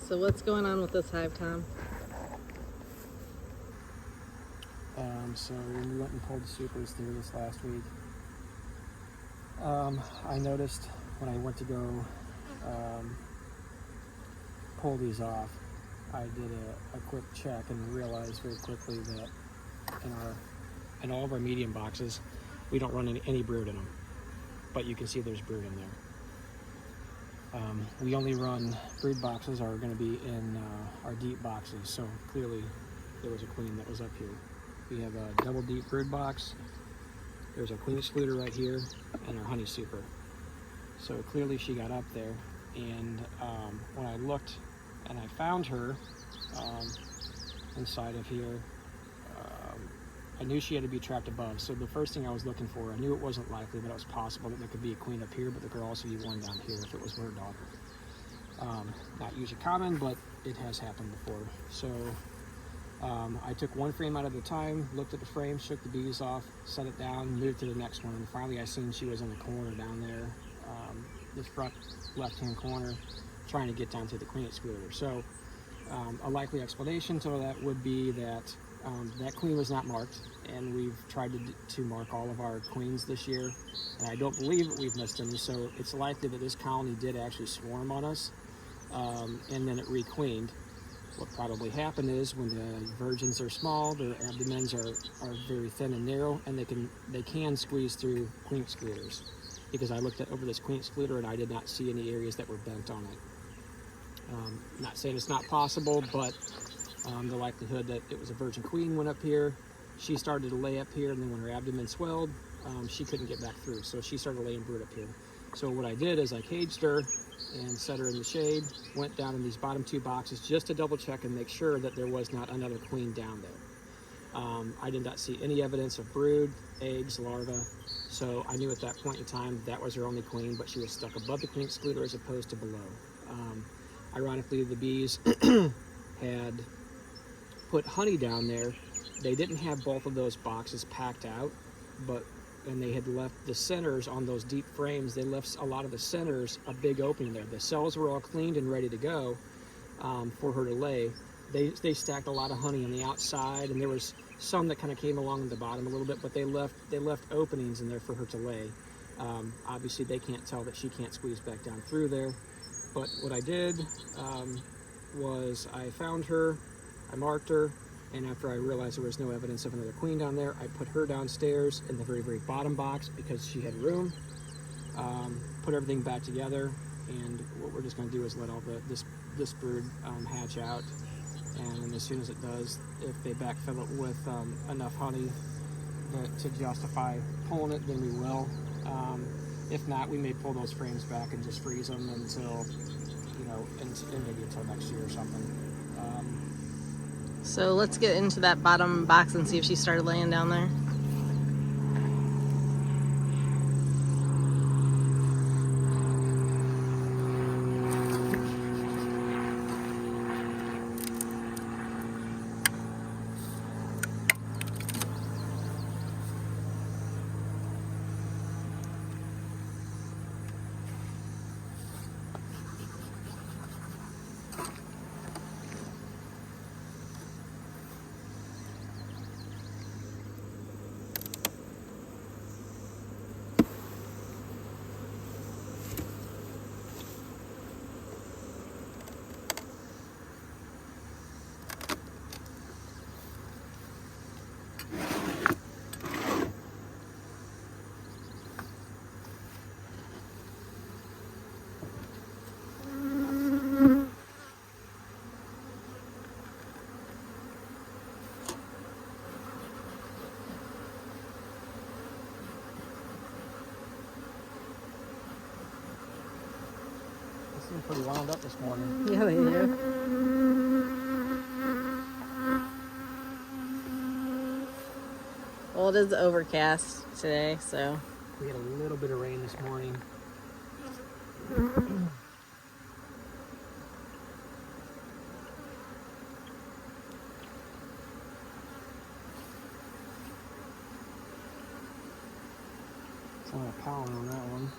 So what's going on with this hive, Tom? So when we went and pulled the supers through this last week, I noticed when I went to go pull these off, I did a quick check and realized very quickly that in all of our medium boxes, we don't run any brood in them, but you can see there's brood in there. We only run brood boxes are going to be in our deep boxes, so clearly there was a queen that was up here. We have a double deep brood box. There's a queen excluder right here and our honey super. So clearly she got up there, and when I looked and I found her inside of here, I knew she had to be trapped above. So the first thing I was looking for, I knew it wasn't likely that it was possible that there could be a queen up here, but there could also be one down here if it was her daughter. Not usually common, but it has happened before. So I took one frame out at a time, looked at the frame, shook the bees off, set it down, moved to the next one, and finally I seen she was in the corner down there, this front left-hand corner, trying to get down to the queen excluder. So a likely explanation to that would be that that queen was not marked, and we've tried to mark all of our queens this year, and I don't believe that we've missed any, so it's likely that this colony did actually swarm on us, and then it requeened. What probably happened is when the virgins are small, their abdomens are very thin and narrow, and they can squeeze through queen excluders, because I looked over this queen excluder and I did not see any areas that were bent on it. Not saying it's not possible, but the likelihood that it was a virgin queen went up here, she started to lay up here, and then when her abdomen swelled, she couldn't get back through, so she started laying brood up here. So what I did is I caged her and set her in the shade, went down in these bottom two boxes just to double check and make sure that there was not another queen down there. I did not see any evidence of brood, eggs, larvae, so I knew at that point in time that was her only queen, but she was stuck above the queen excluder as opposed to below. Ironically, the bees had put honey down there. They didn't have both of those boxes packed out, but and they had left the centers on those deep frames, they left a lot of the centers a big opening there. The cells were all cleaned and ready to go for her to lay. They stacked a lot of honey on the outside, and there was some that kind of came along at the bottom a little bit, but they left openings in there for her to lay. Obviously they can't tell that she can't squeeze back down through there, but what I did was I found her, I marked her, and after I realized there was no evidence of another queen down there, I put her downstairs in the very, very bottom box because she had room, put everything back together, and what we're just going to do is let all this brood hatch out, and as soon as it does, if they backfill it with enough honey to justify pulling it, then we will. If not, we may pull those frames back and just freeze them until, maybe until next year or something. So let's get into that bottom box and see if she started laying down there. Pretty wound up this morning. Yeah, they do. Well, it is overcast today, so. We had a little bit of rain this morning. It's on a pollen on that one.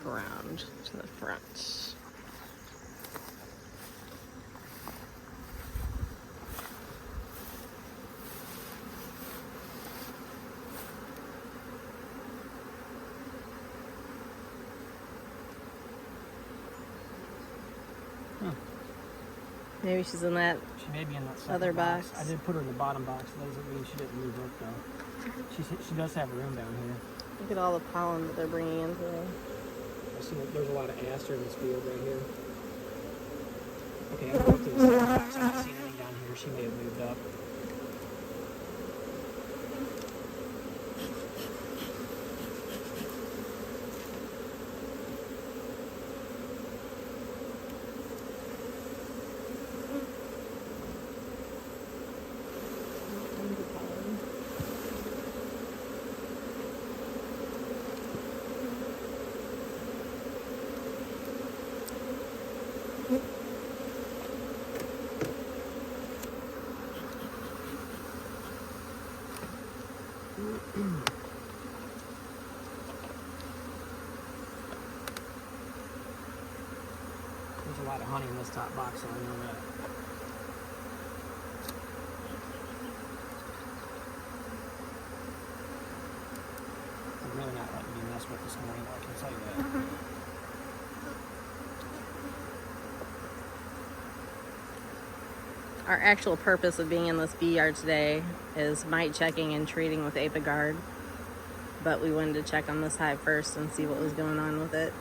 around to the front. Maybe she's in that She may be in that second other box. I did put her in the bottom box. That doesn't mean she didn't move up though. She does have room down here. Look at all the pollen that they're bringing in today. I see that there's a lot of aster in this field right here. Okay, I'll go up to the second box. I haven't seen anything down here. She may have moved up. There's a lot of honey in this top box, so I know that. I'm really not letting me mess with this morning, I can tell you that. Our actual purpose of being in this bee yard today is mite checking and treating with Apiguard. But we wanted to check on this hive first and see what was going on with it.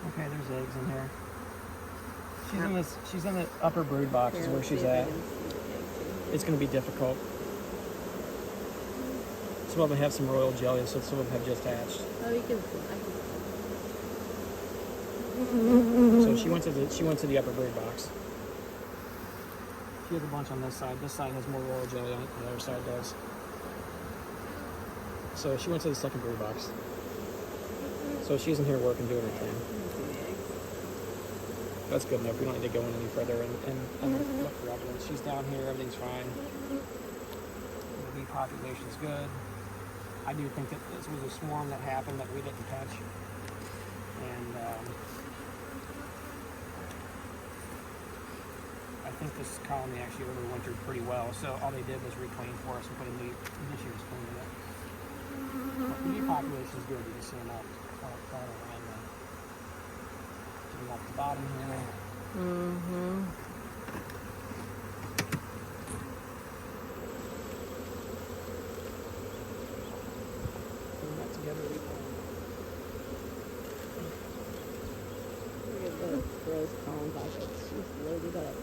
Okay, there's eggs in here. She's in the upper brood box is where she's at. It's going to be difficult. Some of them have some royal jelly, so some of them have just hatched. Oh, you can. So she went to the upper brood box. She has a bunch on this side. This side has more royal jelly on it than the other side does. So she went to the second brood box. So she's in here working, doing her thing. That's good enough. We don't need to go in any further and look for evidence. She's down here. Everything's fine. The bee population's good. I do think that this was a swarm that happened that we didn't catch. And I think this colony actually overwintered pretty well. So all they did was reclaim for us and put in this year's queen in it. But the bee population's good. You can see them all around off the bottom here. Mm-hmm. Put that together. Look at the rose pollen pockets. She's loaded up.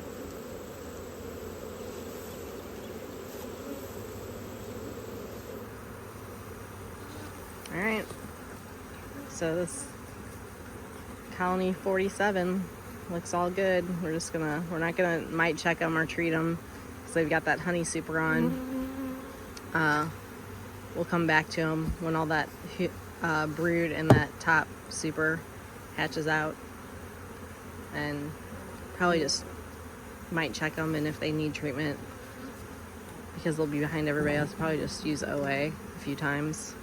All right. So this colony 47 looks all good. We're not gonna mite check them or treat them because they've got that honey super on. We'll come back to them when all that brood and that top super hatches out, and probably just mite check them, and if they need treatment, because they'll be behind everybody else, probably just use OA a few times.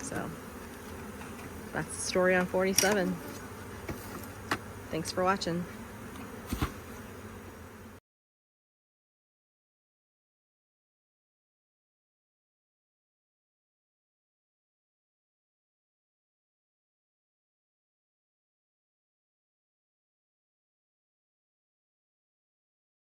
So that's the story on 47. Thanks for watching.